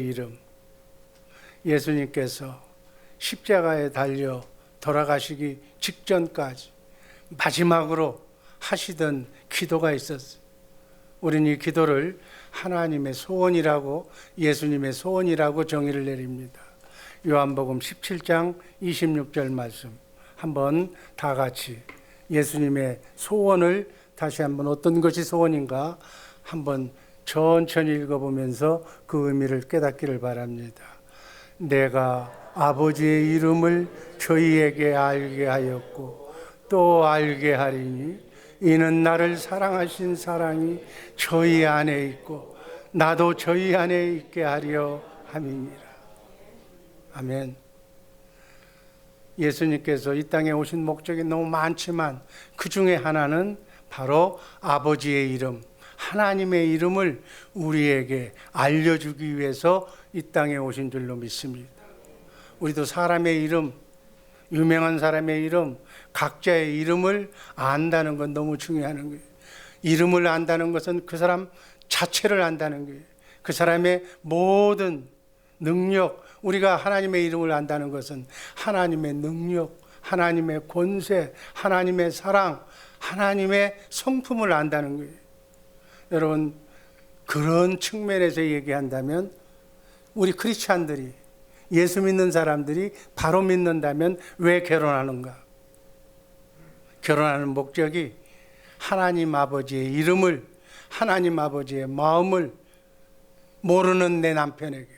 이름, 예수님께서 십자가에 달려 돌아가시기 직전까지 마지막으로 하시던 기도가 있었어요. 우리는 이 기도를 하나님의 소원이라고, 예수님의 소원이라고 정의를 내립니다. 요한복음 17장 26절 말씀 한번 다 같이 예수님의 소원을 다시 한번 어떤 것이 소원인가 한번 천천히 읽어보면서 그 의미를 깨닫기를 바랍니다. 내가 아버지의 이름을 저희에게 알게 하였고 또 알게 하리니 이는 나를 사랑하신 사랑이 저희 안에 있고 나도 저희 안에 있게 하려 함이니라. 아멘. 예수님께서 이 땅에 오신 목적이 너무 많지만 그 중에 하나는 바로 아버지의 이름, 하나님의 이름을 우리에게 알려주기 위해서 이 땅에 오신 줄로 믿습니다. 우리도 사람의 이름, 유명한 사람의 이름, 각자의 이름을 안다는 건 너무 중요한 거예요. 이름을 안다는 것은 그 사람 자체를 안다는 거예요. 그 사람의 모든 능력, 우리가 하나님의 이름을 안다는 것은 하나님의 능력, 하나님의 권세, 하나님의 사랑, 하나님의 성품을 안다는 거예요. 여러분, 그런 측면에서 얘기한다면 우리 크리스찬들이, 예수 믿는 사람들이 바로 믿는다면 왜 결혼하는가? 결혼하는 목적이 하나님 아버지의 이름을, 하나님 아버지의 마음을 모르는 내 남편에게,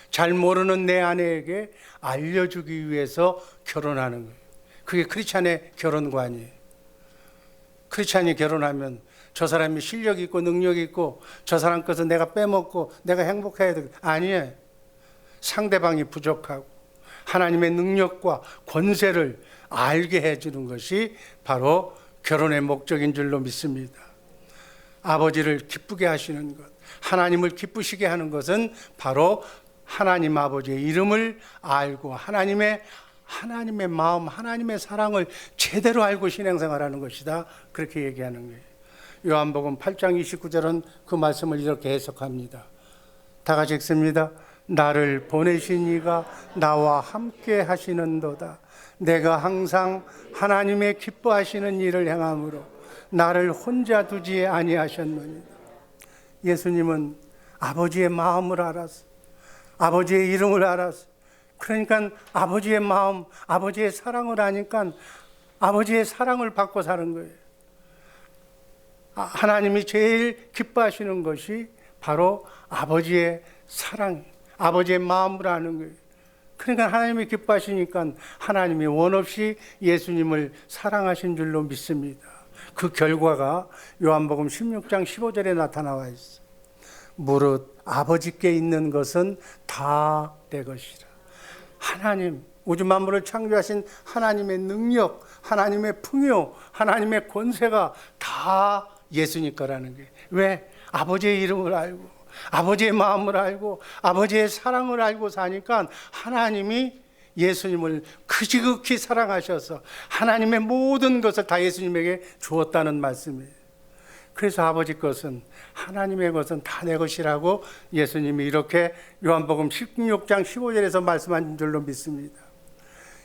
잘 모르는 내 아내에게 알려주기 위해서 결혼하는 거예요. 그게 크리스찬의 결혼관이에요. 크리스찬이 결혼하면 저 사람이 실력 있고 능력 있고 저 사람 것은 내가 빼먹고 내가 행복해야 돼. 아니에요. 상대방이 부족하고 하나님의 능력과 권세를 알게 해주는 것이 바로 결혼의 목적인 줄로 믿습니다. 아버지를 기쁘게 하시는 것, 하나님을 기쁘시게 하는 것은 바로 하나님 아버지의 이름을 알고 하나님의 마음, 하나님의 사랑을 제대로 알고 신앙생활하는 것이다. 그렇게 얘기하는 거예요. 요한복음 8장 29절은 그 말씀을 이렇게 해석합니다. 다 같이 읽습니다. 나를 보내신 이가 나와 함께 하시는도다. 내가 항상 하나님의 기뻐하시는 일을 행함으로 나를 혼자 두지 아니하셨느니라. 예수님은 아버지의 마음을 알았어. 아버지의 이름을 알았어. 그러니까 아버지의 마음, 아버지의 사랑을 아니까 아버지의 사랑을 받고 사는 거예요. 하나님이 제일 기뻐하시는 것이 바로 아버지의 사랑, 아버지의 마음을 아는 거예요. 그러니까 하나님이 기뻐하시니까 하나님이 원 없이 예수님을 사랑하신 줄로 믿습니다. 그 결과가 요한복음 16장 15절에 나타나와 있어. 무릇 아버지께 있는 것은 다 내 것이라. 하나님, 우주 만물을 창조하신 하나님의 능력, 하나님의 풍요, 하나님의 권세가 다 예수님 거라는 게. 왜? 아버지의 이름을 알고 아버지의 마음을 알고 아버지의 사랑을 알고 사니까 하나님이 예수님을 그지극히 사랑하셔서 하나님의 모든 것을 다 예수님에게 주었다는 말씀이에요. 그래서 아버지 것은, 하나님의 것은 다 내 것이라고 예수님이 이렇게 요한복음 16장 15절에서 말씀하신 줄로 믿습니다.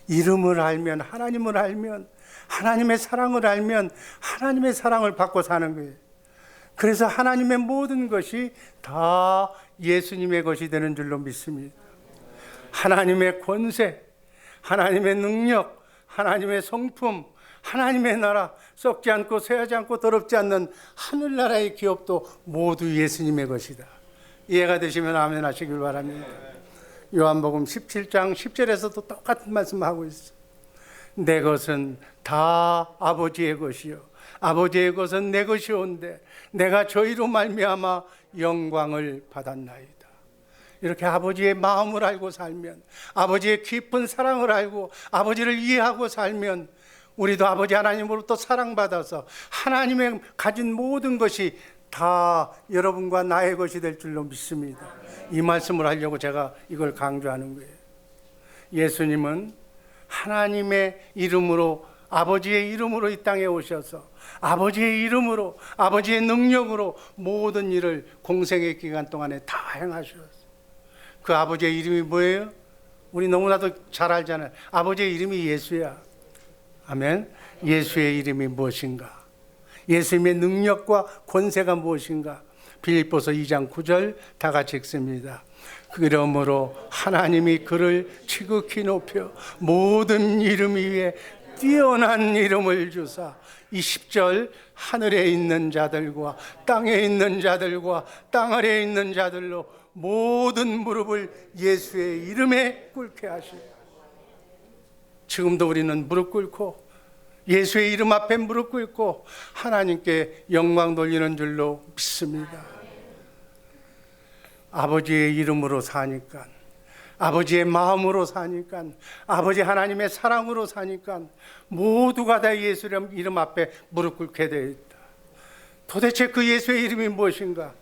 이름을 알면, 하나님을 알면, 하나님의 사랑을 알면 하나님의 사랑을 받고 사는 거예요. 그래서 하나님의 모든 것이 다 예수님의 것이 되는 줄로 믿습니다. 하나님의 권세, 하나님의 능력, 하나님의 성품, 하나님의 나라, 썩지 않고 쇠하지 않고 더럽지 않는 하늘나라의 기업도 모두 예수님의 것이다. 이해가 되시면 아멘 하시길 바랍니다. 요한복음 17장 10절에서도 똑같은 말씀하고 있어. 내 것은 다 아버지의 것이요 아버지의 것은 내 것이온데 내가 저희로 말미암아 영광을 받았나이다. 이렇게 아버지의 마음을 알고 살면, 아버지의 깊은 사랑을 알고 아버지를 이해하고 살면 우리도 아버지 하나님으로부터 사랑받아서 하나님의 가진 모든 것이 다 여러분과 나의 것이 될 줄로 믿습니다. 이 말씀을 하려고 제가 이걸 강조하는 거예요. 예수님은 하나님의 이름으로, 아버지의 이름으로 이 땅에 오셔서 아버지의 이름으로, 아버지의 능력으로 모든 일을 공생의 기간 동안에 다 행하셨어요. 그 아버지의 이름이 뭐예요? 우리 너무나도 잘 알잖아요. 아버지의 이름이 예수야. 아멘. 예수의 이름이 무엇인가? 예수님의 능력과 권세가 무엇인가? 빌립보서 2장 9절 다 같이 읽습니다. 그러므로 하나님이 그를 지극히 높여 모든 이름 위에 뛰어난 이름을 주사 이 10절 하늘에 있는 자들과 땅에 있는 자들과 땅 아래에 있는 자들로 모든 무릎을 예수의 이름에 꿇게 하시고, 지금도 우리는 무릎 꿇고 예수의 이름 앞에 무릎 꿇고 하나님께 영광 돌리는 줄로 믿습니다. 아버지의 이름으로 사니까, 아버지의 마음으로 사니까, 아버지 하나님의 사랑으로 사니까 모두가 다 예수 이름 앞에 무릎 꿇게 되어 있다. 도대체 그 예수의 이름이 무엇인가?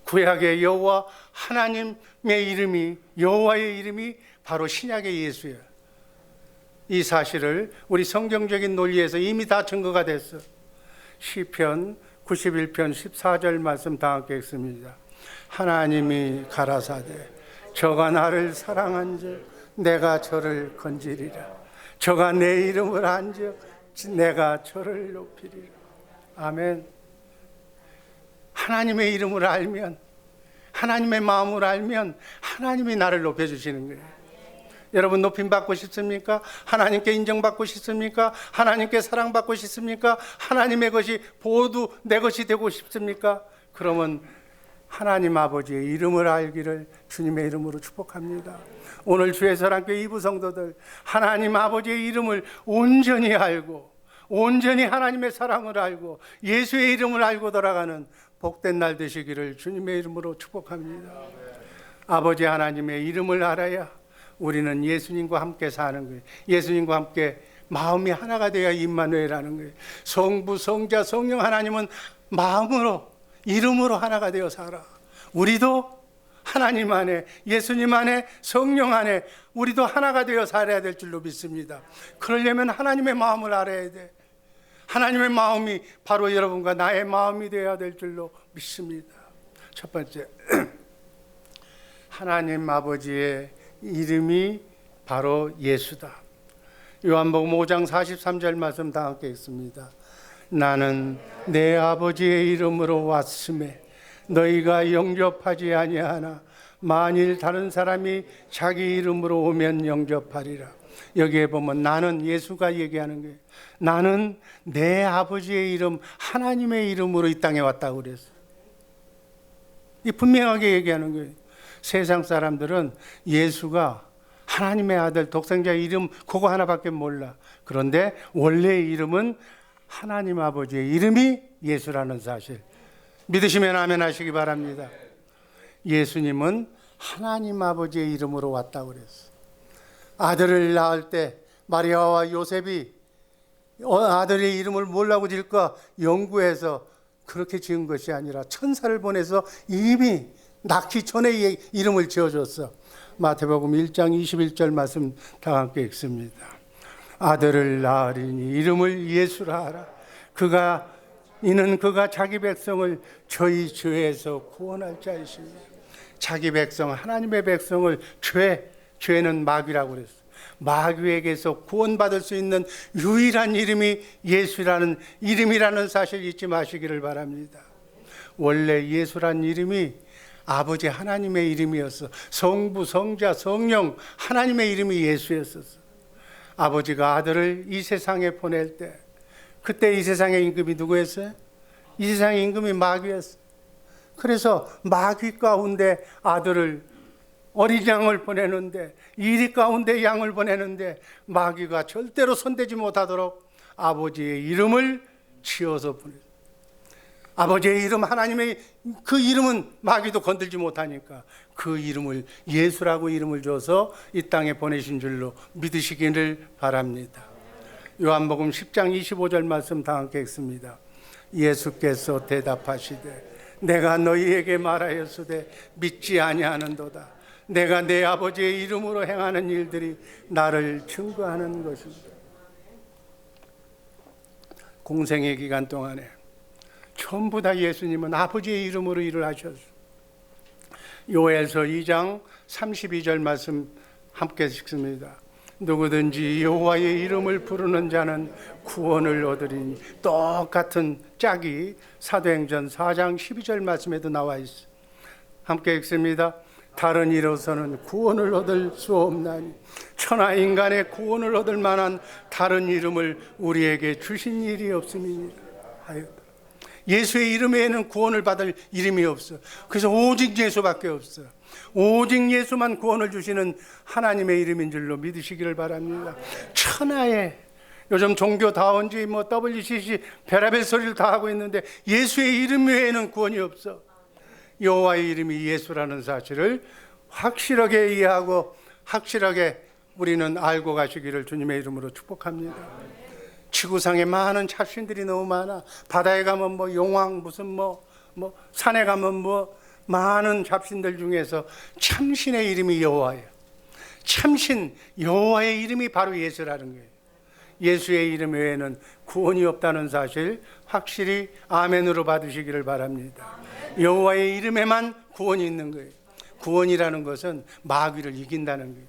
구약의 여호와 하나님의 이름이, 여호와의 이름이 바로 신약의 예수야. 이 사실을 우리 성경적인 논리에서 이미 다 증거가 됐어. 시편 91편 14절 말씀 다 함께 읽습니다. 하나님이 가라사대 저가 나를 사랑한즉 내가 저를 건지리라. 저가 내 이름을 안즉 내가 저를 높이리라. 아멘. 하나님의 이름을 알면, 하나님의 마음을 알면 하나님이 나를 높여주시는 거예요. 여러분 높임 받고 싶습니까? 하나님께 인정받고 싶습니까? 하나님께 사랑받고 싶습니까? 하나님의 것이 모두 내 것이 되고 싶습니까? 그러면 하나님 아버지의 이름을 알기를 주님의 이름으로 축복합니다. 오늘 주의 사랑교회 2부 성도들, 하나님 아버지의 이름을 온전히 알고, 온전히 하나님의 사랑을 알고 예수의 이름을 알고 돌아가는 복된 날 되시기를 주님의 이름으로 축복합니다. 아버지 하나님의 이름을 알아야 우리는 예수님과 함께 사는 거예요. 예수님과 함께 마음이 하나가 되어야 임마누엘이라는 거예요. 성부, 성자, 성령 하나님은 마음으로, 이름으로 하나가 되어 살아. 우리도 하나님 안에, 예수님 안에, 성령 안에 우리도 하나가 되어 살아야 될 줄로 믿습니다. 그러려면 하나님의 마음을 알아야 돼. 하나님의 마음이 바로 여러분과 나의 마음이 되어야 될 줄로 믿습니다. 첫 번째, 하나님 아버지의 이름이 바로 예수다. 요한복음 5장 43절 말씀 다 함께 읽습니다. 나는 내 아버지의 이름으로 왔음에 너희가 영접하지 아니하나 만일 다른 사람이 자기 이름으로 오면 영접하리라. 여기에 보면 나는, 예수가 얘기하는 거예요. 나는 내 아버지의 이름, 하나님의 이름으로 이 땅에 왔다고 그랬어요. 이 분명하게 얘기하는 거예요. 세상 사람들은 예수가 하나님의 아들, 독생자 이름 그거 하나밖에 몰라. 그런데 원래의 이름은 하나님 아버지의 이름이 예수라는 사실 믿으시면 아멘 하시기 바랍니다. 예수님은 하나님 아버지의 이름으로 왔다고 그랬어요. 아들을 낳을 때 마리아와 요셉이 아들의 이름을 뭐라고 지을까 연구해서 그렇게 지은 것이 아니라 천사를 보내서 이미 낳기 전에 이름을 지어줬어. 마태복음 1장 21절 말씀 다 함께 읽습니다. 아들을 낳으리니 이름을 예수라 하라. 이는 그가 자기 백성을 저희 죄에서 구원할 자이십니다. 자기 백성, 하나님의 백성을 죄는 마귀라고 그랬어요. 마귀에게서 구원받을 수 있는 유일한 이름이 예수라는 이름이라는 사실 잊지 마시기를 바랍니다. 원래 예수란 이름이 아버지 하나님의 이름이었어. 성부, 성자, 성령 하나님의 이름이 예수였었어. 아버지가 아들을 이 세상에 보낼 때 그때 이 세상의 임금이 누구였어요? 이 세상의 임금이 마귀였어. 그래서 마귀 가운데 아들을, 어린 양을 보내는데, 이리 가운데 양을 보내는데 마귀가 절대로 손대지 못하도록 아버지의 이름을 지어서 보냈어요. 아버지의 이름, 하나님의 그 이름은 마귀도 건들지 못하니까 그 이름을, 예수라고 이름을 줘서 이 땅에 보내신 줄로 믿으시기를 바랍니다. 요한복음 10장 25절 말씀 다 함께 읽습니다. 예수께서 대답하시되 내가 너희에게 말하였으되 믿지 아니하는도다. 내가 내 아버지의 이름으로 행하는 일들이 나를 증거하는 것입니다. 공생의 기간 동안에 전부 다 예수님은 아버지의 이름으로 일을 하셨어요. 요엘서 2장 32절 말씀 함께 읽습니다. 누구든지 여호와의 이름을 부르는 자는 구원을 얻으리니. 똑같은 짝이 사도행전 4장 12절 말씀에도 나와 있어. 함께 읽습니다. 다른 이로서는 구원을 얻을 수 없나니 천하 인간의 구원을 얻을 만한 다른 이름을 우리에게 주신 일이 없음이니라 하였다. 예수의 이름 외에는 구원을 받을 이름이 없어. 그래서 오직 예수밖에 없어. 오직 예수만 구원을 주시는 하나님의 이름인 줄로 믿으시기를 바랍니다. 천하에 요즘 종교다원주의 WCC 별의별 소리를 다 하고 있는데 예수의 이름 외에는 구원이 없어. 여호와의 이름이 예수라는 사실을 확실하게 이해하고 확실하게 우리는 알고 가시기를 주님의 이름으로 축복합니다. 지구상에 많은 잡신들이 너무 많아. 바다에 가면 용왕 무슨 산에 가면 많은 잡신들 중에서 참신의 이름이 여호와예요. 참신 여호와의 이름이 바로 예수라는 거예요. 예수의 이름 외에는 구원이 없다는 사실 확실히 아멘으로 받으시기를 바랍니다. 여호와의 이름에만 구원이 있는 거예요. 구원이라는 것은 마귀를 이긴다는 거예요.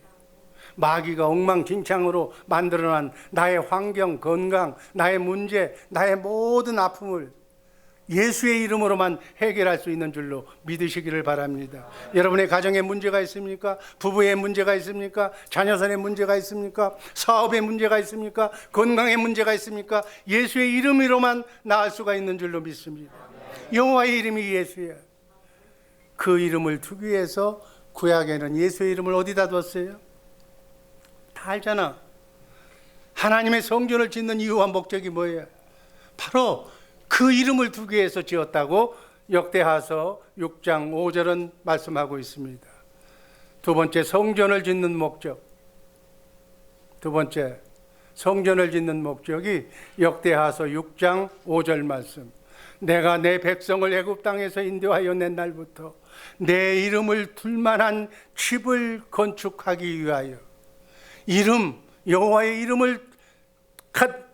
마귀가 엉망진창으로 만들어낸 나의 환경, 건강, 나의 문제, 나의 모든 아픔을 예수의 이름으로만 해결할 수 있는 줄로 믿으시기를 바랍니다. 여러분의 가정에 문제가 있습니까? 부부의 문제가 있습니까? 자녀선에 문제가 있습니까? 사업에 문제가 있습니까? 건강에 문제가 있습니까? 예수의 이름으로만 나을 수가 있는 줄로 믿습니다. 여호와의 이름이 예수야. 그 이름을 두기 위해서 구약에는 예수의 이름을 어디다 뒀어요? 다 알잖아. 하나님의 성전을 짓는 이유와 목적이 뭐예요? 바로 그 이름을 두기 위해서 지었다고 역대하서 6장 5절은 말씀하고 있습니다. 두 번째, 성전을 짓는 목적. 두 번째, 성전을 짓는 목적이 역대하서 6장 5절 말씀. 내가 내 백성을 애굽 땅에서 인도하여 낸 날부터 내 이름을 둘 만한 집을 건축하기 위하여, 이름, 여호와의 이름을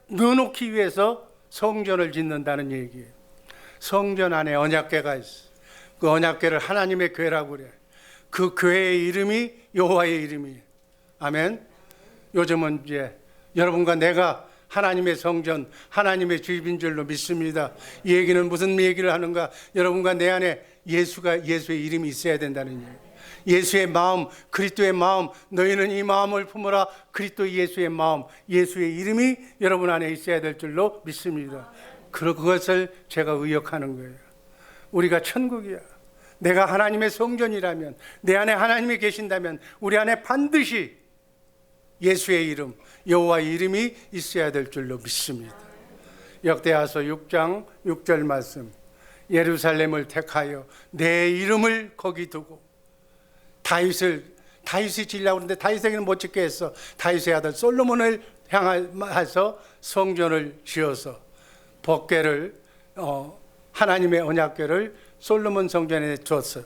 넣어놓기 위해서 성전을 짓는다는 얘기예요. 성전 안에 언약궤가 있어. 그 언약궤를 하나님의 궤라고 그래. 그 궤의 이름이 여호와의 이름이에요. 아멘. 요즘은 이제 여러분과 내가 하나님의 성전, 하나님의 집인 줄로 믿습니다. 이 얘기는 무슨 얘기를 하는가? 여러분과 내 안에 예수의 이름이 있어야 된다는 얘기예요. 예수의 마음, 그리스도의 마음, 너희는 이 마음을 품으라. 그리스도 예수의 마음, 예수의 이름이 여러분 안에 있어야 될 줄로 믿습니다. 그것을 제가 의역하는 거예요. 우리가 천국이야. 내가 하나님의 성전이라면, 내 안에 하나님이 계신다면 우리 안에 반드시 예수의 이름, 여호와의 이름이 있어야 될 줄로 믿습니다. 역대하서 6장 6절 말씀. 예루살렘을 택하여 내 이름을 거기 두고, 다윗이 지으려고 하는데 다윗에게는 못 짓게 했어. 다윗의 아들 솔로몬을 향해서 성전을 지어서 법궤를, 하나님의 언약궤를 솔로몬 성전에 줬어.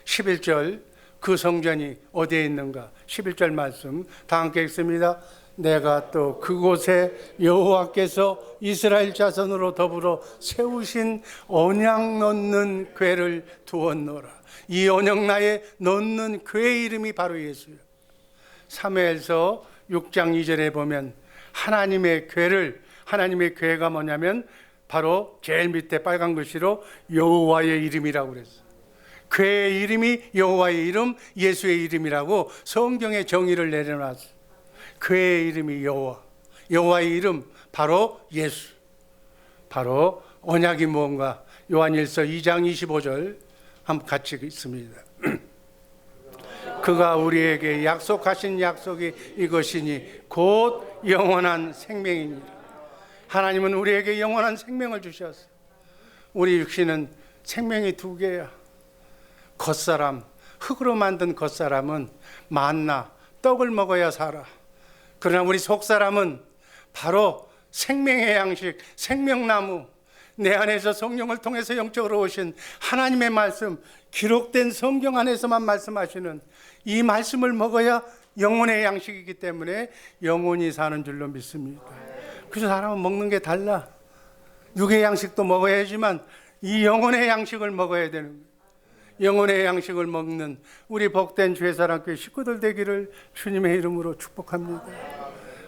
11절, 그 성전이 어디에 있는가? 11절 말씀 다 함께 읽습니다. 내가 또 그곳에 여호와께서 이스라엘 자손으로 더불어 세우신 언약 넣는 궤를 두었노라. 이 언약나에 넣는 궤의 이름이 바로 예수야. 사무엘서 6장 2절에 보면 하나님의 궤가 뭐냐면 바로 제일 밑에 빨간 글씨로 여호와의 이름이라고 그랬어. 궤의 이름이 여호와의 이름, 예수의 이름이라고 성경의 정의를 내려놨어. 궤의 이름이 여호와의 이름 바로 예수. 바로 언약이 뭔가? 요한일서 2장 25절 한번 같이 읽습니다. 그가 우리에게 약속하신 약속이 이것이니 곧 영원한 생명이니라. 하나님은 우리에게 영원한 생명을 주셨어. 우리 육신은 생명이 두 개야. 겉사람, 흙으로 만든 겉사람은 만나 떡을 먹어야 살아. 그러나 우리 속사람은 바로 생명의 양식, 생명나무, 내 안에서 성령을 통해서 영적으로 오신 하나님의 말씀, 기록된 성경 안에서만 말씀하시는 이 말씀을 먹어야 영혼의 양식이기 때문에 영혼이 사는 줄로 믿습니다. 그래서 사람은 먹는 게 달라. 육의 양식도 먹어야지만 이 영혼의 양식을 먹어야 되는 거예요. 영혼의 양식을 먹는 우리 복된 주의사랑교회 식구들 되기를 주님의 이름으로 축복합니다.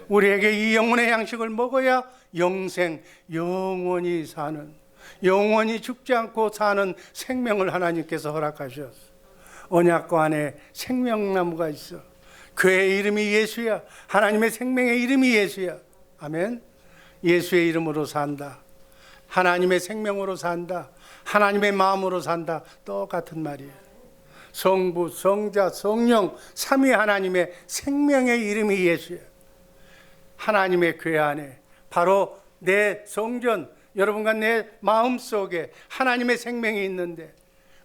우리에게 이 영혼의 양식을 먹어야 영생, 영원히 사는, 영원히 죽지 않고 사는 생명을 하나님께서 허락하셨어. 언약궤 안에 생명나무가 있어. 그의 이름이 예수야. 하나님의 생명의 이름이 예수야. 아멘. 예수의 이름으로 산다. 하나님의 생명으로 산다. 하나님의 마음으로 산다. 똑같은 말이에요. 성부, 성자, 성령 삼위 하나님의 생명의 이름이 예수야. 하나님의 궤 안에 바로 내 성전, 여러분과 내 마음속에 하나님의 생명이 있는데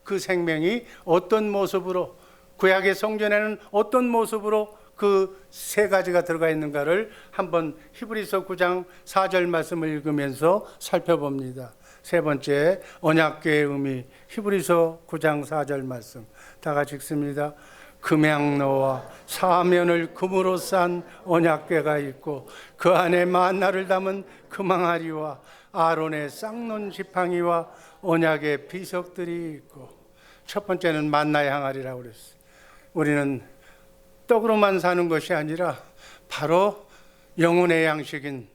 그 생명이 어떤 모습으로, 구약의 성전에는 어떤 모습으로 그 세 가지가 들어가 있는가를 한번 히브리서 9장 4절 말씀을 읽으면서 살펴봅니다. 세 번째, 언약궤의 의미, 히브리서 9장 4절 말씀 다 같이 읽습니다. 금양로와 사면을 금으로 싼 언약궤가 있고 그 안에 만나를 담은 금항아리와 아론의 쌍논 지팡이와 언약의 비석들이 있고, 첫 번째는 만나의 항아리라고 그랬어요. 우리는 떡으로만 사는 것이 아니라 바로 영혼의 양식인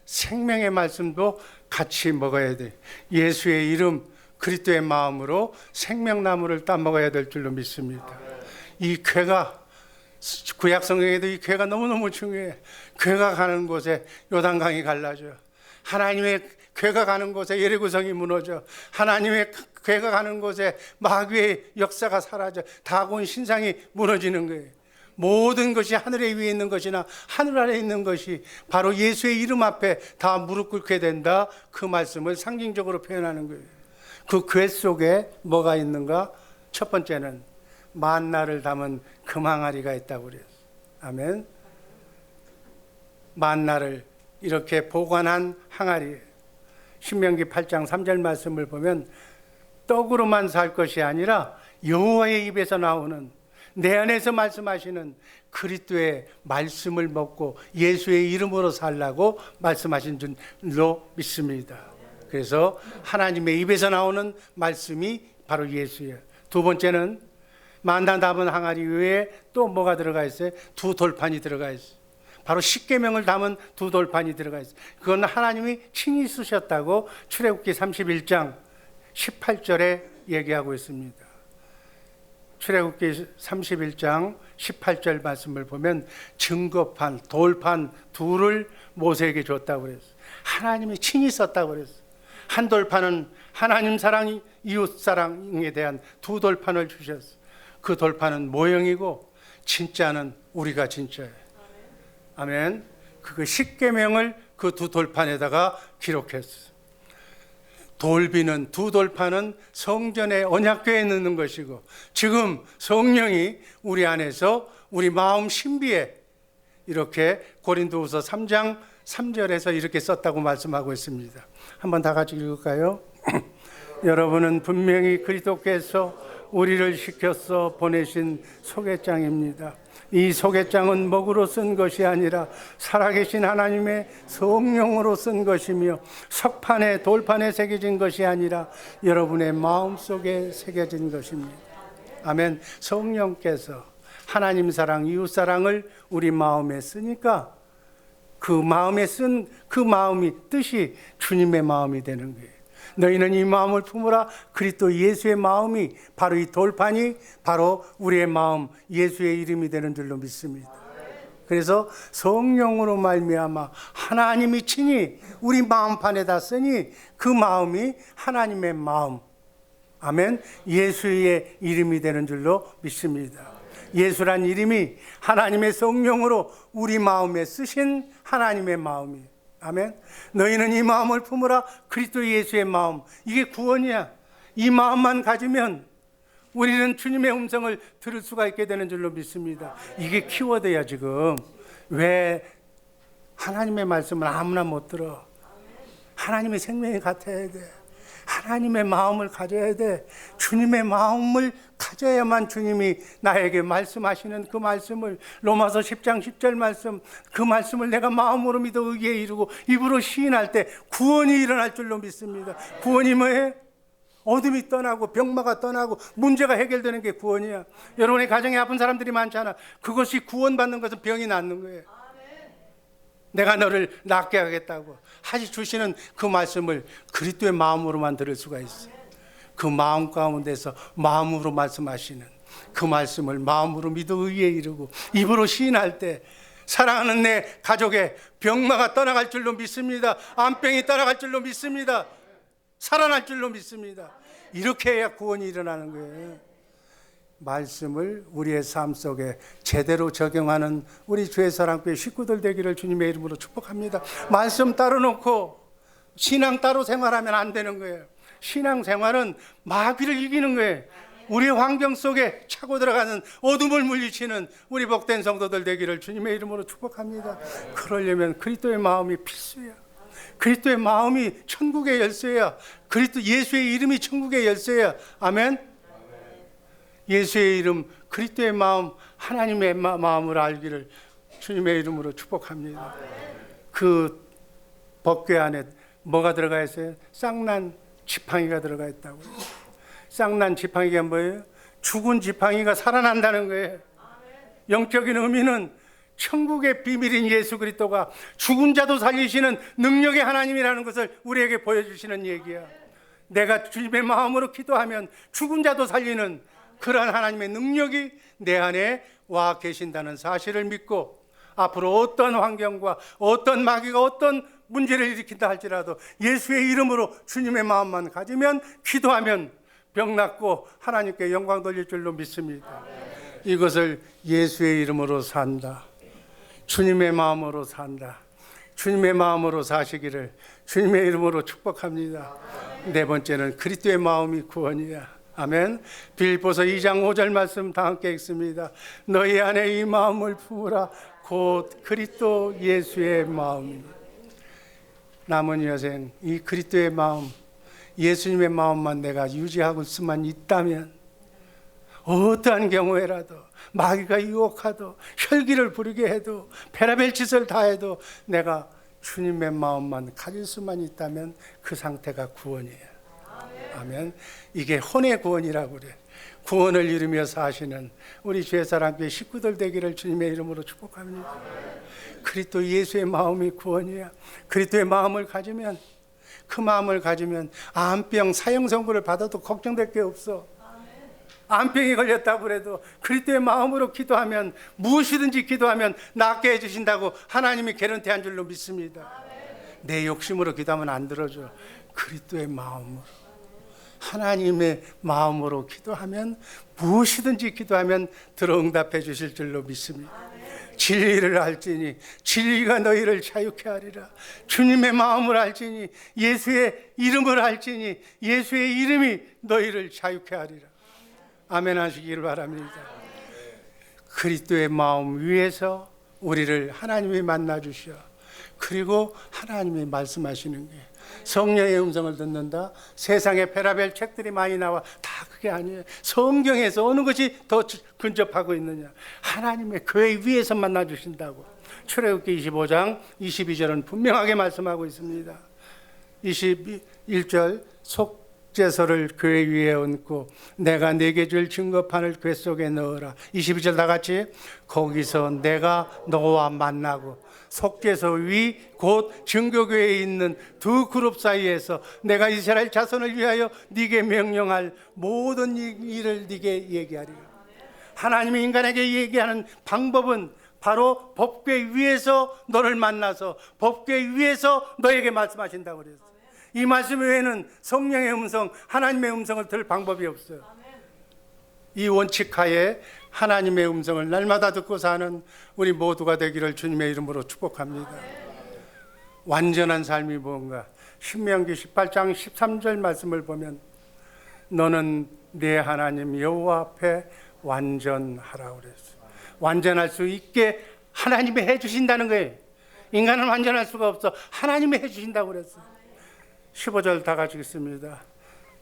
생명의 말씀도 같이 먹어야 돼. 예수의 이름, 그리스도의 마음으로 생명나무를 따먹어야 될 줄로 믿습니다. 이 궤가, 구약 성경에도 이 궤가 너무너무 중요해. 궤가 가는 곳에 요단강이 갈라져. 하나님의 궤가 가는 곳에 여리고성이 무너져. 하나님의 궤가 가는 곳에 마귀의 역사가 사라져. 다곤 신상이 무너지는 거예요. 모든 것이 하늘에 위에 있는 것이나 하늘 아래 있는 것이 바로 예수의 이름 앞에 다 무릎 꿇게 된다. 그 말씀을 상징적으로 표현하는 거예요. 그 궤 속에 뭐가 있는가? 첫 번째는 만나를 담은 금항아리가 있다고 그래요. 아멘. 만나를 이렇게 보관한 항아리. 신명기 8장 3절 말씀을 보면 떡으로만 살 것이 아니라 여호와의 입에서 나오는, 내 안에서 말씀하시는 그리스도의 말씀을 먹고 예수의 이름으로 살라고 말씀하신 줄로 믿습니다. 그래서 하나님의 입에서 나오는 말씀이 바로 예수예요. 두 번째는 만나 담은 항아리 위에 또 뭐가 들어가 있어요? 두 돌판이 들어가 있어요. 바로 십계명을 담은 두 돌판이 들어가 있어요. 그건 하나님이 친히 쓰셨다고 출애굽기 31장 18절에 얘기하고 있습니다. 출애굽기 31장 18절 말씀을 보면 증거판, 돌판 둘을 모세에게 줬다고 그랬어요. 하나님이 친히 썼다고 그랬어요. 한 돌판은 하나님 사랑, 이웃 사랑에 대한 두 돌판을 주셨어요. 그 돌판은 모형이고 진짜는 우리가 진짜예요. 아멘. 그 십계명을 그 두 돌판에다가 기록했어요. 돌비는, 두 돌판은 성전의 언약궤에 넣는 것이고, 지금 성령이 우리 안에서 우리 마음 신비에 이렇게 고린도후서 3장 3절에서 이렇게 썼다고 말씀하고 있습니다. 한번 다 같이 읽을까요? 여러분은 분명히 그리스도께서 우리를 시켜서 보내신 소개장입니다. 이 소개장은 먹으로 쓴 것이 아니라 살아계신 하나님의 성령으로 쓴 것이며 석판에, 돌판에 새겨진 것이 아니라 여러분의 마음속에 새겨진 것입니다. 아멘. 성령께서 하나님 사랑, 이웃 사랑을 우리 마음에 쓰니까 그 마음에 쓴 그 마음이, 뜻이 주님의 마음이 되는 거예요. 너희는 이 마음을 품으라. 그리스도 예수의 마음이, 바로 이 돌판이 바로 우리의 마음, 예수의 이름이 되는 줄로 믿습니다. 그래서 성령으로 말미암아 하나님이 친히 우리 마음판에다 쓰니 그 마음이 하나님의 마음, 아멘, 예수의 이름이 되는 줄로 믿습니다. 예수란 이름이 하나님의 성령으로 우리 마음에 쓰신 하나님의 마음이, 아멘. 너희는 이 마음을 품으라. 그리스도 예수의 마음, 이게 구원이야. 이 마음만 가지면 우리는 주님의 음성을 들을 수가 있게 되는 줄로 믿습니다. 이게 키워드야. 지금 왜 하나님의 말씀을 아무나 못 들어? 하나님의 생명이 같아야 돼. 하나님의 마음을 가져야 돼. 주님의 마음을 가져야만 주님이 나에게 말씀하시는 그 말씀을, 로마서 10장 10절 말씀, 그 말씀을 내가 마음으로 믿어 의에 이르고 입으로 시인할 때 구원이 일어날 줄로 믿습니다. 구원이 뭐예요? 어둠이 떠나고 병마가 떠나고 문제가 해결되는 게 구원이야. 여러분의 가정에 아픈 사람들이 많잖아. 그것이 구원받는 것은 병이 낫는 거예요. 내가 너를 낫게 하겠다고 하시 주시는 그 말씀을 그리스도의 마음으로만 들을 수가 있어요. 그 마음 가운데서 마음으로 말씀하시는 그 말씀을 마음으로 믿어 의에 이르고 입으로 시인할 때 사랑하는 내 가족의 병마가 떠나갈 줄로 믿습니다. 암병이 떠나갈 줄로 믿습니다. 살아날 줄로 믿습니다. 이렇게 해야 구원이 일어나는 거예요. 말씀을 우리의 삶 속에 제대로 적용하는 우리 주의 사랑교회 식구들 되기를 주님의 이름으로 축복합니다. 말씀 따로 놓고 신앙 따로 생활하면 안 되는 거예요. 신앙 생활은 마귀를 이기는 거예요. 우리의 환경 속에 차고 들어가는 어둠을 물리치는 우리 복된 성도들 되기를 주님의 이름으로 축복합니다. 그러려면 그리스도의 마음이 필수야. 그리스도의 마음이 천국의 열쇠야. 그리스도 예수의 이름이 천국의 열쇠야. 아멘. 예수의 이름, 그리스도의 마음, 하나님의 마음을 알기를 주님의 이름으로 축복합니다. 그 법궤 안에 뭐가 들어가 있어요? 쌍난 지팡이가 들어가 있다고. 쌍난 지팡이가 뭐예요? 죽은 지팡이가 살아난다는 거예요. 영적인 의미는 천국의 비밀인 예수 그리스도가 죽은 자도 살리시는 능력의 하나님이라는 것을 우리에게 보여주시는 얘기야. 내가 주님의 마음으로 기도하면 죽은 자도 살리는 그러한 하나님의 능력이 내 안에 와 계신다는 사실을 믿고 앞으로 어떤 환경과 어떤 마귀가 어떤 문제를 일으킨다 할지라도 예수의 이름으로 주님의 마음만 가지면 기도하면 병 낫고 하나님께 영광 돌릴 줄로 믿습니다. 이것을 예수의 이름으로 산다. 주님의 마음으로 산다. 주님의 마음으로 사시기를 주님의 이름으로 축복합니다. 네 번째는 그리스도의 마음이 구원이야. 아멘. 빌립보서 2장 5절 말씀 다 함께 읽습니다. 너희 안에 이 마음을 품으라. 곧 그리스도 예수의 마음입니다. 남은 여생 이 그리스도의 마음, 예수님의 마음만 내가 유지하고 수만 있다면 어떠한 경우에라도 마귀가 유혹하도 혈기를 부리게 해도 베라벨 짓을 다 해도 내가 주님의 마음만 가질 수만 있다면 그 상태가 구원이에요. 아멘. 이게 혼의 구원이라고 그래. 구원을 이루며 사시는 우리 주의 사랑교회 식구들 되기를 주님의 이름으로 축복합니다. 그리스도 예수의 마음이 구원이야. 그리스도의 마음을 가지면 그 마음을 가지면 암병 사형 선고를 받아도 걱정될 게 없어. 암병이 걸렸다고 그래도 그리스도의 마음으로 기도하면 무엇이든지 기도하면 낫게 해주신다고 하나님이 개런티한 줄로 믿습니다. 내 욕심으로 기도하면 안 들어줘. 그리스도의 마음으로 하나님의 마음으로 기도하면 무엇이든지 기도하면 들어 응답해 주실 줄로 믿습니다. 진리를 알지니 진리가 너희를 자유케 하리라. 주님의 마음을 알지니 예수의 이름을 알지니 예수의 이름이 너희를 자유케 하리라. 아멘 하시기를 바랍니다. 그리스도의 마음 위에서 우리를 하나님이 만나 주셔. 그리고 하나님이 말씀하시는 게 성령의 음성을 듣는다. 세상에 페라벨 책들이 많이 나와. 다 그게 아니에요. 성경에서 어느 것이 더 근접하고 있느냐. 하나님의 교회 위에서 만나 주신다고. 출애굽기 25장 22절은 분명하게 말씀하고 있습니다. 21절 속죄서를 교회 위에 얹고 내가 네게 줄 증거판을 궤 속에 넣어라. 22절 다 같이 거기서 내가 너와 만나고 속죄서 위 곧 증거교회에 있는 두 그룹 사이에서 내가 이스라엘 자손을 위하여 네게 명령할 모든 일을 네게 얘기하리라. 하나님이 인간에게 얘기하는 방법은 바로 법궤 위에서 너를 만나서 법궤 위에서 너에게 말씀하신다고 그랬어요. 이 말씀 외에는 성령의 음성, 하나님의 음성을 들을 방법이 없어요. 이 원칙하에 하나님의 음성을 날마다 듣고 사는 우리 모두가 되기를 주님의 이름으로 축복합니다. 완전한 삶이 뭔가? 신명기 18장 13절 말씀을 보면 너는 네 하나님 여호와 앞에 완전하라고 그랬어요. 완전할 수 있게 하나님이 해주신다는 거예요. 인간은 완전할 수가 없어. 하나님이 해주신다고 그랬어요. 15절 다 같이 읽습니다.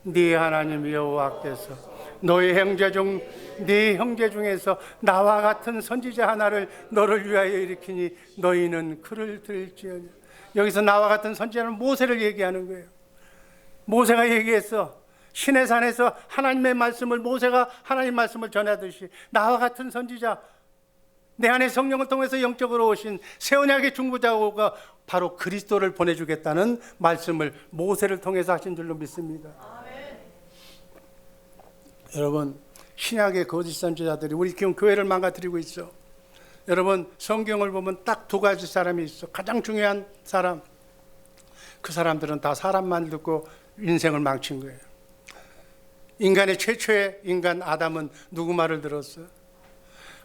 네 하나님 여호와께서 너의 형제 중 네 형제 중에서 나와 같은 선지자 하나를 너를 위하여 일으키니 너희는 그를 들을지어다. 여기서 나와 같은 선지자는 모세를 얘기하는 거예요. 모세가 얘기했어. 시내산에서 하나님의 말씀을, 모세가 하나님의 말씀을 전하듯이 나와 같은 선지자, 내 안에 성령을 통해서 영적으로 오신 새 언약의 중보자가 바로 그리스도를 보내주겠다는 말씀을 모세를 통해서 하신 줄로 믿습니다. 아멘. 여러분, 신약의 거짓 선지자들이 우리 지금 교회를 망가뜨리고 있어. 여러분, 성경을 보면 딱 두 가지 사람이 있어. 가장 중요한 사람. 그 사람들은 다 사람만 듣고 인생을 망친 거예요. 인간의 최초의 인간 아담은 누구 말을 들었어?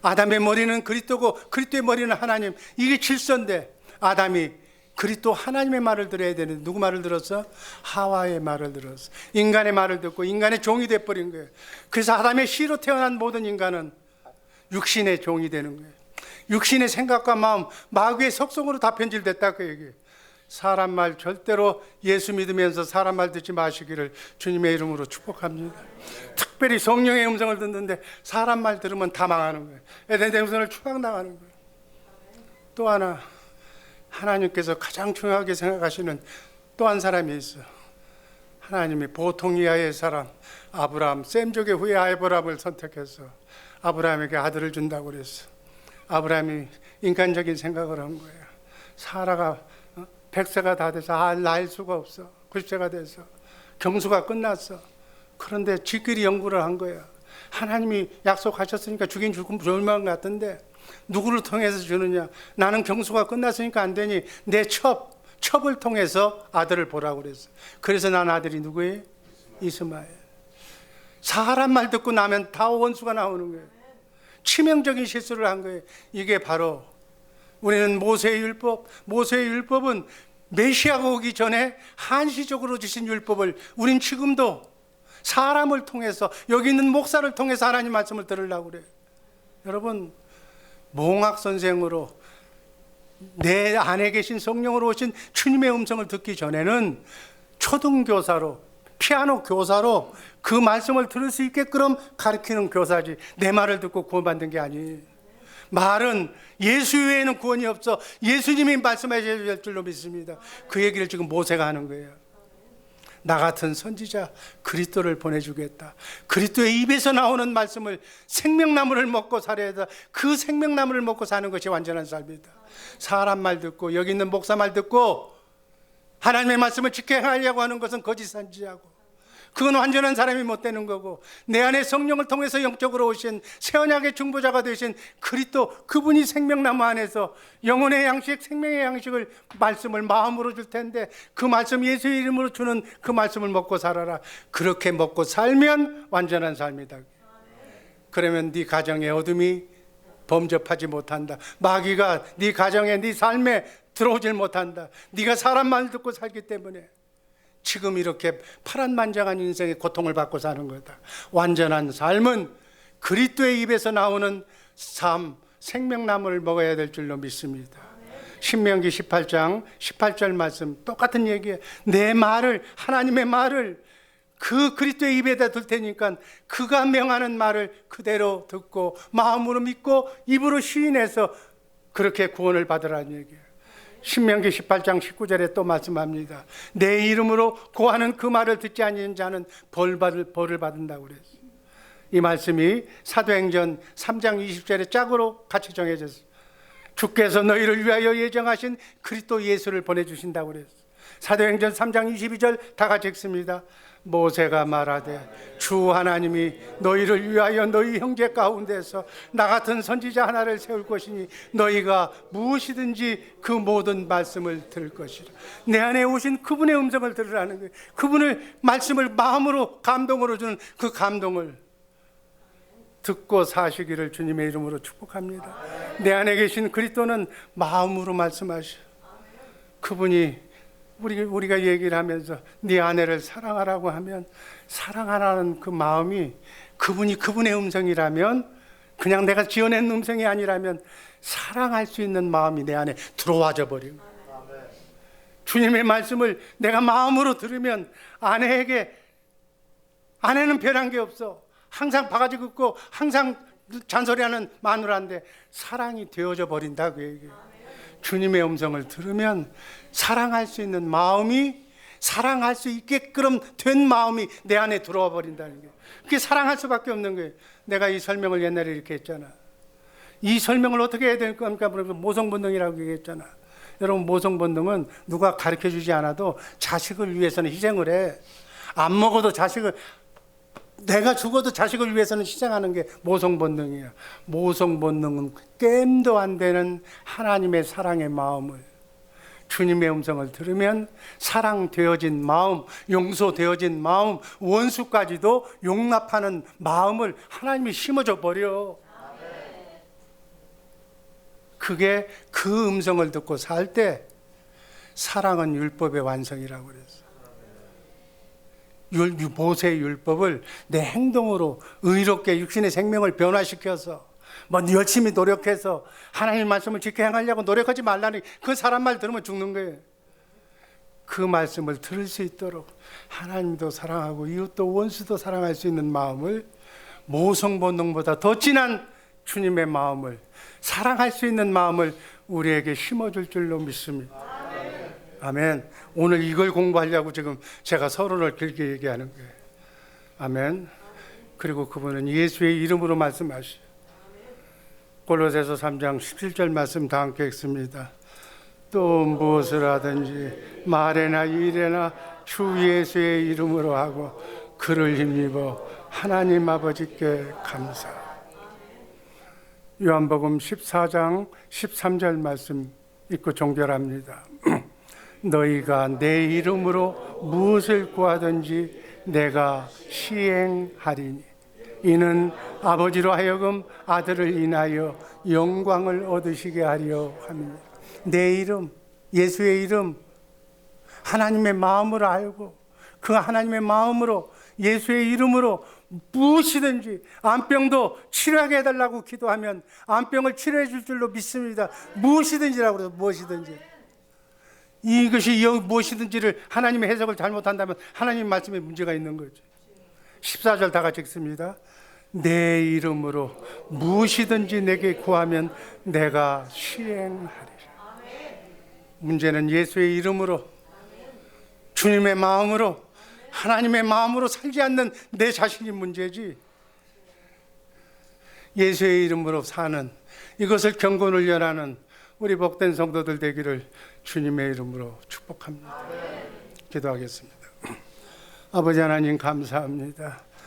아담의 머리는 그리스도고 그리스도의 머리는 하나님. 이게 질서인데 아담이 그리스도 하나님의 말을 들어야 되는데 누구 말을 들었어? 하와의 말을 들었어. 인간의 말을 듣고 인간의 종이 돼버린 거예요. 그래서 아담의 씨로 태어난 모든 인간은 육신의 종이 되는 거예요. 육신의 생각과 마음, 마귀의 속성으로 다 변질됐다 그 얘기예요. 사람 말 절대로 예수 믿으면서 사람 말 듣지 마시기를 주님의 이름으로 축복합니다. 특별히 성령의 음성을 듣는데 사람 말 들으면 다 망하는 거예요. 에덴 동산을 추방당하는 거예요. 또 하나, 하나님께서 가장 중요하게 생각하시는 또 한 사람이 있어. 하나님이 보통 이하의 사람 아브라함, 셈족의 후에 아브라함을 선택해서 아브라함에게 아들을 준다고 그랬어. 아브라함이 인간적인 생각을 한 거예요. 사라가 100세가 다 돼서 낳을 수가 없어. 90세가 돼서 경수가 끝났어. 그런데 지끼리 연구를 한 거야. 하나님이 약속하셨으니까 주긴 좋을 마음 같은데 누구를 통해서 주느냐? 나는 경수가 끝났으니까 안 되니 내 첩을 통해서 아들을 보라고 그랬어. 그래서 난 아들이 누구예요? 이스마엘. 사람 말 듣고 나면 다 원수가 나오는 거예요. 치명적인 실수를 한 거예요. 이게 바로 우리는 모세의 율법은 메시아가 오기 전에 한시적으로 주신 율법을 우린 지금도 사람을 통해서 여기 있는 목사를 통해서 하나님 말씀을 들으려고 그래요. 여러분, 몽학 선생으로 내 안에 계신 성령으로 오신 주님의 음성을 듣기 전에는 초등교사로, 피아노 교사로 그 말씀을 들을 수 있게끔 가르치는 교사지 내 말을 듣고 구원받는 게 아니에요. 말은 예수 외에는 구원이 없어. 예수님이 말씀하셔야 될 줄로 믿습니다. 그 얘기를 지금 모세가 하는 거예요. 나 같은 선지자 그리스도를 보내주겠다. 그리스도의 입에서 나오는 말씀을 생명나무를 먹고 살아야 한다. 그 생명나무를 먹고 사는 것이 완전한 삶이다. 사람 말 듣고 여기 있는 목사 말 듣고 하나님의 말씀을 지켜하려고 하는 것은 거짓 선지자고, 그건 완전한 사람이 못 되는 거고, 내 안에 성령을 통해서 영적으로 오신 새 언약의 중보자가 되신 그리스도, 그분이 생명나무 안에서 영혼의 양식, 생명의 양식을, 말씀을 마음으로 줄 텐데 그 말씀 예수의 이름으로 주는 그 말씀을 먹고 살아라. 그렇게 먹고 살면 완전한 삶이다. 그러면 네 가정의 어둠이 범접하지 못한다. 마귀가 네 가정에, 네 삶에 들어오질 못한다. 네가 사람 말 듣고 살기 때문에 지금 이렇게 파란만장한 인생의 고통을 받고 사는 거다. 완전한 삶은 그리스도의 입에서 나오는 삶, 생명나무를 먹어야 될 줄로 믿습니다. 신명기 18장 18절 말씀 똑같은 얘기예요. 내 말을, 하나님의 말을 그 그리스도의 입에다 둘 테니까 그가 명하는 말을 그대로 듣고 마음으로 믿고 입으로 시인해서 그렇게 구원을 받으라는 얘기예요. 신명기 18장 19절에 또 말씀합니다. 내 이름으로 고하는 그 말을 듣지 아니한 자는 벌을 받는다고 그랬어요. 이 말씀이 사도행전 3장 20절에 짝으로 같이 정해졌어요. 주께서 너희를 위하여 예정하신 그리스도 예수를 보내주신다고 그랬어요. 사도행전 3장 22절 다 같이 읽습니다. 모세가 말하되 주 하나님이 너희를 위하여 너희 형제 가운데서 나 같은 선지자 하나를 세울 것이니 너희가 무엇이든지 그 모든 말씀을 들을 것이라. 내 안에 오신 그분의 음성을 들으라는 거예요. 그분의 말씀을 마음으로 감동으로 주는 그 감동을 듣고 사시기를 주님의 이름으로 축복합니다. 내 안에 계신 그리스도는 마음으로 말씀하셔. 그분이 우리가 얘기를 하면서 네 아내를 사랑하라고 하면 사랑하라는 그 마음이 그분이 그분의 음성이라면, 그냥 내가 지어낸 음성이 아니라면 사랑할 수 있는 마음이 내 안에 들어와져 버린 거예요. 주님의 말씀을 내가 마음으로 들으면 아내는 변한 게 없어. 항상 바가지 긋고 항상 잔소리하는 마누라인데 사랑이 되어져 버린다 그 얘기예요. 주님의 음성을 들으면 사랑할 수 있는 마음이 사랑할 수 있게끔 된 마음이 내 안에 들어와 버린다는 거예요. 그게 사랑할 수밖에 없는 거예요. 내가 이 설명을 옛날에 이렇게 했잖아. 이 설명을 어떻게 해야 될 겁니까? 그러면서 모성본능이라고 얘기했잖아. 여러분, 모성본능은 누가 가르쳐주지 않아도 자식을 위해서는 희생을 해. 안 먹어도 자식을, 내가 죽어도 자식을 위해서는 희생하는 게 모성본능이야. 모성본능은 게임도 안 되는 하나님의 사랑의 마음을, 주님의 음성을 들으면 사랑되어진 마음, 용서되어진 마음, 원수까지도 용납하는 마음을 하나님이 심어줘 버려. 그게 그 음성을 듣고 살 때 사랑은 율법의 완성이라고 그랬어. 모세의 율법을 내 행동으로 의롭게 육신의 생명을 변화시켜서 열심히 노력해서 하나님 말씀을 지켜 행하려고 노력하지 말라니, 그 사람 말 들으면 죽는 거예요. 그 말씀을 들을 수 있도록 하나님도 사랑하고 이웃도 원수도 사랑할 수 있는 마음을, 모성 본능보다 더 진한 주님의 마음을, 사랑할 수 있는 마음을 우리에게 심어줄 줄로 믿습니다. 아멘. 오늘 이걸 공부하려고 지금 제가 서론을 길게 얘기하는 거예요. 아멘. 그리고 그분은 예수의 이름으로 말씀하시죠. 골로새서 3장 17절 말씀 다 함께 읽습니다. 또 무엇을 하든지 말에나 일에나 주 예수의 이름으로 하고 그를 힘입어 하나님 아버지께 감사. 요한복음 14장 13절 말씀 읽고 종결합니다. 너희가 내 이름으로 무엇을 구하든지 내가 시행하리니 이는 아버지로 하여금 아들을 인하여 영광을 얻으시게 하려 함이니라. 내 이름, 예수의 이름, 하나님의 마음으로 알고 그 하나님의 마음으로 예수의 이름으로 무엇이든지, 안병도 치료하게 해달라고 기도하면 안병을 치료해 줄 줄로 믿습니다. 무엇이든지라고 그래서 무엇이든지. 이것이 무엇이든지를 하나님의 해석을 잘못한다면 하나님 말씀에 문제가 있는 거죠. 14절 다 같이 읽습니다. 내 이름으로 무엇이든지 내게 구하면 내가 시행하리라. 문제는 예수의 이름으로, 주님의 마음으로, 하나님의 마음으로 살지 않는 내 자신이 문제지, 예수의 이름으로 사는, 이것을 경건훈련하는 우리 복된 성도들 되기를 주님의 이름으로 축복합니다. 기도하겠습니다. 아버지 하나님 감사합니다.